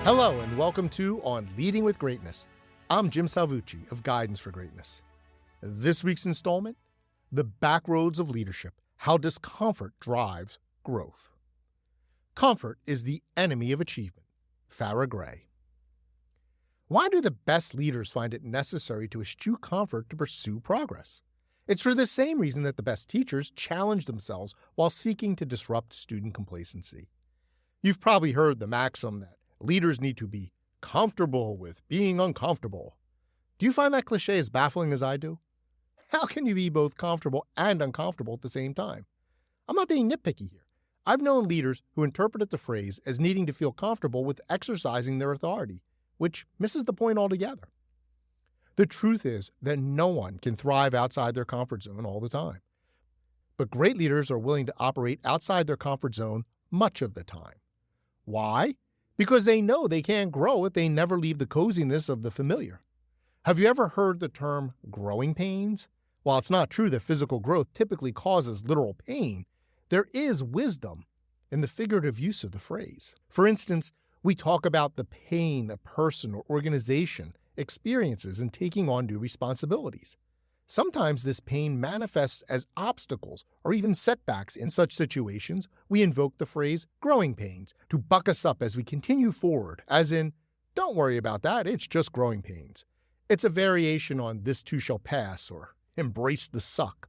Hello and welcome to On Leading with Greatness. I'm Jim Salvucci of Guidance for Greatness. This week's installment, The Backroads of Leadership, How Discomfort Drives Growth. Comfort is the enemy of achievement. Farrah Gray. Why do the best leaders find it necessary to eschew comfort to pursue progress? It's for the same reason that the best teachers challenge themselves while seeking to disrupt student complacency. You've probably heard the maxim that leaders need to be comfortable with being uncomfortable. Do you find that cliche as baffling as I do? How can you be both comfortable and uncomfortable at the same time? I'm not being nitpicky here. I've known leaders who interpreted the phrase as needing to feel comfortable with exercising their authority, which misses the point altogether. The truth is that no one can thrive outside their comfort zone all the time. But great leaders are willing to operate outside their comfort zone much of the time. Why? Because they know they can't grow if they never leave the coziness of the familiar. Have you ever heard the term growing pains? While it's not true that physical growth typically causes literal pain, there is wisdom in the figurative use of the phrase. For instance, we talk about the pain a person or organization experiences in taking on new responsibilities. Sometimes this pain manifests as obstacles or even setbacks. In such situations, we invoke the phrase growing pains to buck us up as we continue forward, as in, don't worry about that, it's just growing pains. It's a variation on this too shall pass or embrace the suck.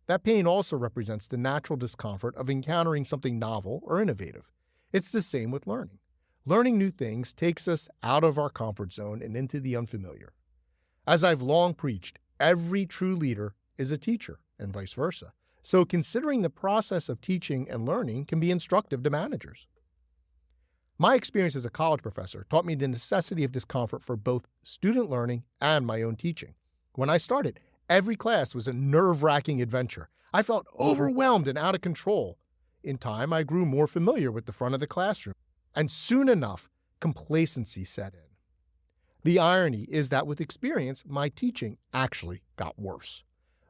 That pain also represents the natural discomfort of encountering something novel or innovative. It's the same with learning. Learning new things takes us out of our comfort zone and into the unfamiliar. As I've long preached, every true leader is a teacher, and vice versa. So considering the process of teaching and learning can be instructive to managers. My experience as a college professor taught me the necessity of discomfort for both student learning and my own teaching. When I started, every class was a nerve-wracking adventure. I felt overwhelmed and out of control. In time, I grew more familiar with the front of the classroom, and soon enough, complacency set in. The irony is that with experience, my teaching actually got worse.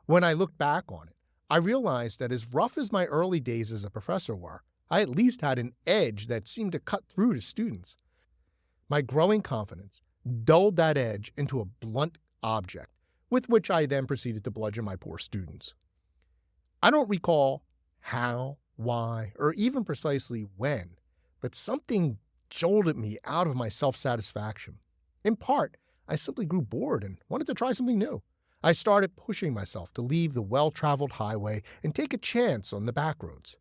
When I look back on it, I realized that as rough as my early days as a professor were, I at least had an edge that seemed to cut through to students. My growing confidence dulled that edge into a blunt object, with which I then proceeded to bludgeon my poor students. I don't recall how, why, or even precisely when, but something jolted me out of my self-satisfaction. In part, I simply grew bored and wanted to try something new. I started pushing myself to leave the well-traveled highway and take a chance on the backroads.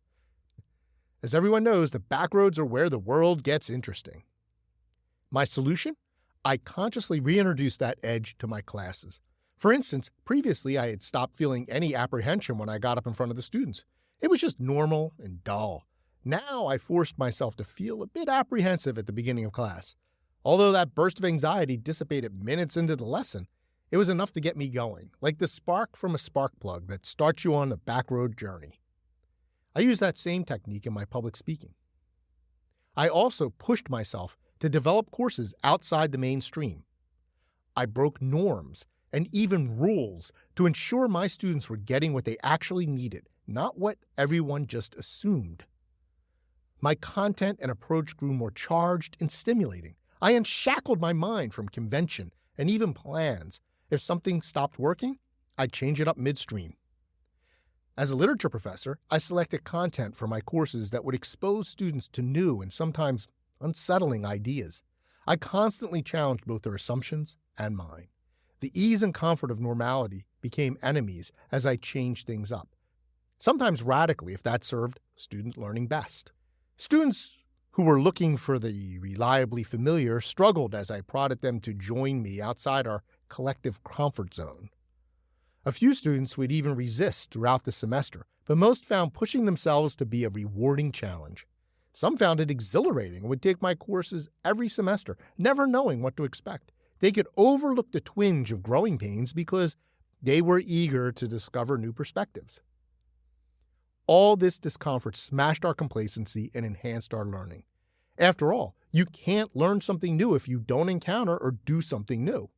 As everyone knows, the backroads are where the world gets interesting. My solution? I consciously reintroduced that edge to my classes. For instance, previously I had stopped feeling any apprehension when I got up in front of the students. It was just normal and dull. Now I forced myself to feel a bit apprehensive at the beginning of class. Although that burst of anxiety dissipated minutes into the lesson, it was enough to get me going, like the spark from a spark plug that starts you on the backroad journey. I use that same technique in my public speaking. I also pushed myself to develop courses outside the mainstream. I broke norms and even rules to ensure my students were getting what they actually needed, not what everyone just assumed. My content and approach grew more charged and stimulating. I unshackled my mind from convention and even plans. If something stopped working, I'd change it up midstream. As a literature professor, I selected content for my courses that would expose students to new and sometimes unsettling ideas. I constantly challenged both their assumptions and mine. The ease and comfort of normality became enemies as I changed things up, sometimes radically if that served student learning best. Students who were looking for the reliably familiar struggled as I prodded them to join me outside our collective comfort zone. A few students would even resist throughout the semester, but most found pushing themselves to be a rewarding challenge. Some found it exhilarating and would take my courses every semester, never knowing what to expect. They could overlook the twinge of growing pains because they were eager to discover new perspectives. All this discomfort smashed our complacency and enhanced our learning. After all, you can't learn something new if you don't encounter or do something new.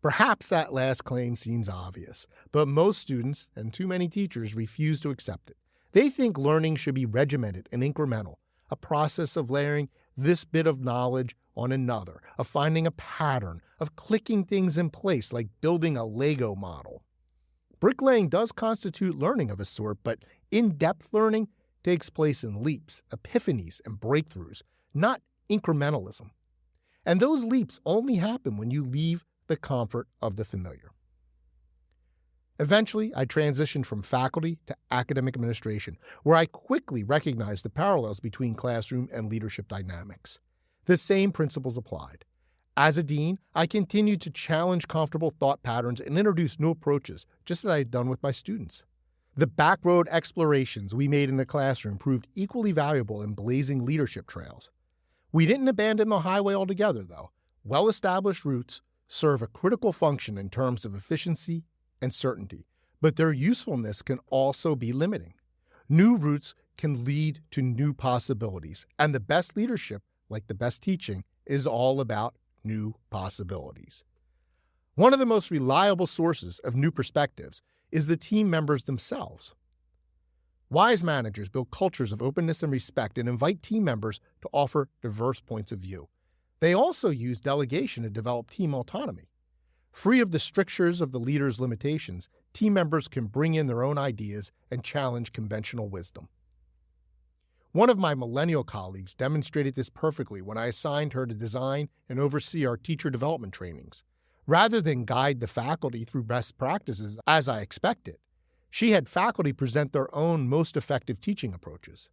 Perhaps that last claim seems obvious, but most students and too many teachers refuse to accept it. They think learning should be regimented and incremental, a process of layering this bit of knowledge on another, of finding a pattern, of clicking things in place like building a Lego model. Bricklaying does constitute learning of a sort, but in-depth learning takes place in leaps, epiphanies, and breakthroughs, not incrementalism. And those leaps only happen when you leave the comfort of the familiar. Eventually, I transitioned from faculty to academic administration, where I quickly recognized the parallels between classroom and leadership dynamics. The same principles applied. As a dean, I continued to challenge comfortable thought patterns and introduce new approaches, just as I had done with my students. The backroad explorations we made in the classroom proved equally valuable in blazing leadership trails. We didn't abandon the highway altogether, though. Well-established routes serve a critical function in terms of efficiency and certainty, but their usefulness can also be limiting. New routes can lead to new possibilities, and the best leadership, like the best teaching, is all about new possibilities. One of the most reliable sources of new perspectives is the team members themselves. Wise managers build cultures of openness and respect and invite team members to offer diverse points of view. They also use delegation to develop team autonomy. Free of the strictures of the leader's limitations, team members can bring in their own ideas and challenge conventional wisdom. One of my millennial colleagues demonstrated this perfectly when I assigned her to design and oversee our teacher development trainings. Rather than guide the faculty through best practices as I expected, she had faculty present their own most effective teaching approaches.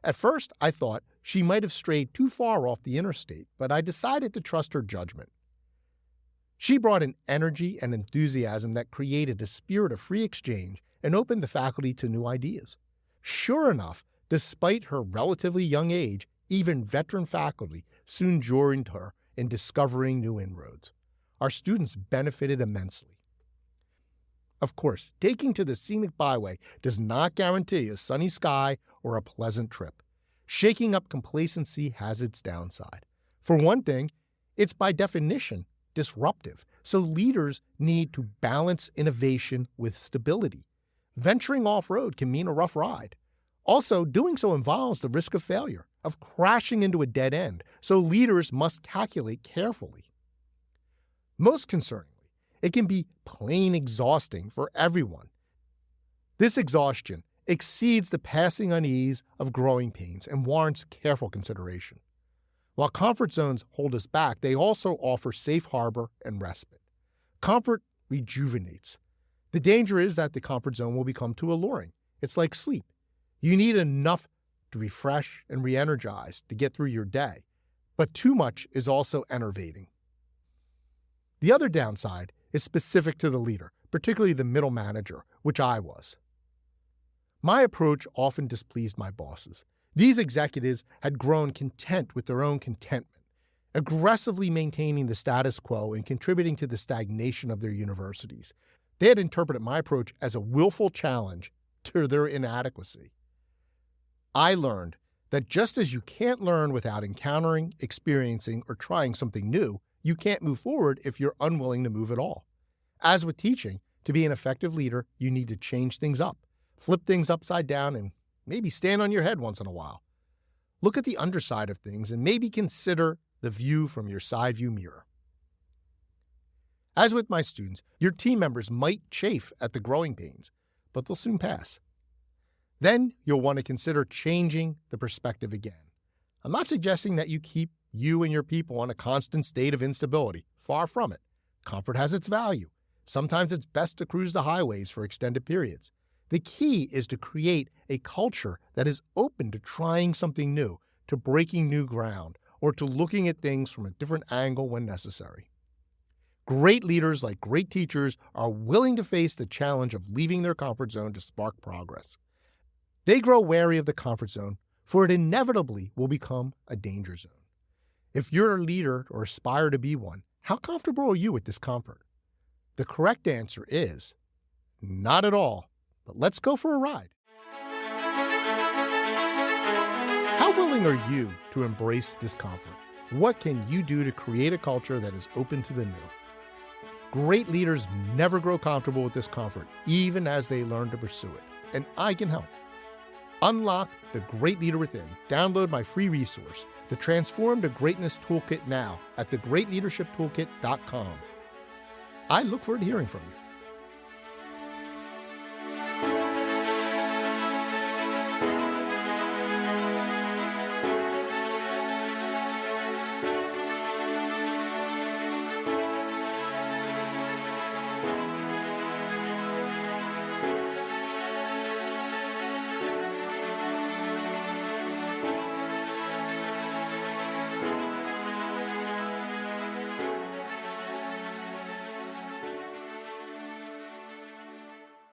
At first, I thought she might have strayed too far off the interstate, but I decided to trust her judgment. She brought an energy and enthusiasm that created a spirit of free exchange and opened the faculty to new ideas. Sure enough, despite her relatively young age, even veteran faculty soon joined her in discovering new inroads. Our students benefited immensely. Of course, taking to the scenic byway does not guarantee a sunny sky or a pleasant trip. Shaking up complacency has its downside. For one thing, it's by definition disruptive, so leaders need to balance innovation with stability. Venturing off-road can mean a rough ride. Also, doing so involves the risk of failure, of crashing into a dead end, so leaders must calculate carefully. Most concerningly, it can be plain exhausting for everyone. This exhaustion exceeds the passing unease of growing pains and warrants careful consideration. While comfort zones hold us back, they also offer safe harbor and respite. Comfort rejuvenates. The danger is that the comfort zone will become too alluring. It's like sleep. You need enough to refresh and re-energize to get through your day, but too much is also enervating. The other downside is specific to the leader, particularly the middle manager, which I was. My approach often displeased my bosses. These executives had grown content with their own contentment, aggressively maintaining the status quo and contributing to the stagnation of their universities. They had interpreted my approach as a willful challenge to their inadequacy. I learned that just as you can't learn without encountering, experiencing, or trying something new, you can't move forward if you're unwilling to move at all. As with teaching, to be an effective leader, you need to change things up, flip things upside down, and maybe stand on your head once in a while. Look at the underside of things and maybe consider the view from your side view mirror. As with my students, your team members might chafe at the growing pains, but they'll soon pass. Then you'll want to consider changing the perspective again. I'm not suggesting that you keep you and your people on a constant state of instability. Far from it. Comfort has its value. Sometimes it's best to cruise the highways for extended periods. The key is to create a culture that is open to trying something new, to breaking new ground, or to looking at things from a different angle when necessary. Great leaders, like great teachers, are willing to face the challenge of leaving their comfort zone to spark progress. They grow wary of the comfort zone, for it inevitably will become a danger zone. If you're a leader or aspire to be one, how comfortable are you with discomfort? The correct answer is not at all. But let's go for a ride. How willing are you to embrace discomfort? What can you do to create a culture that is open to the new? Great leaders never grow comfortable with discomfort, even as they learn to pursue it. And I can help. Unlock the great leader within. Download my free resource, the Transform to Greatness Toolkit now at thegreatleadershiptoolkit.com. I look forward to hearing from you.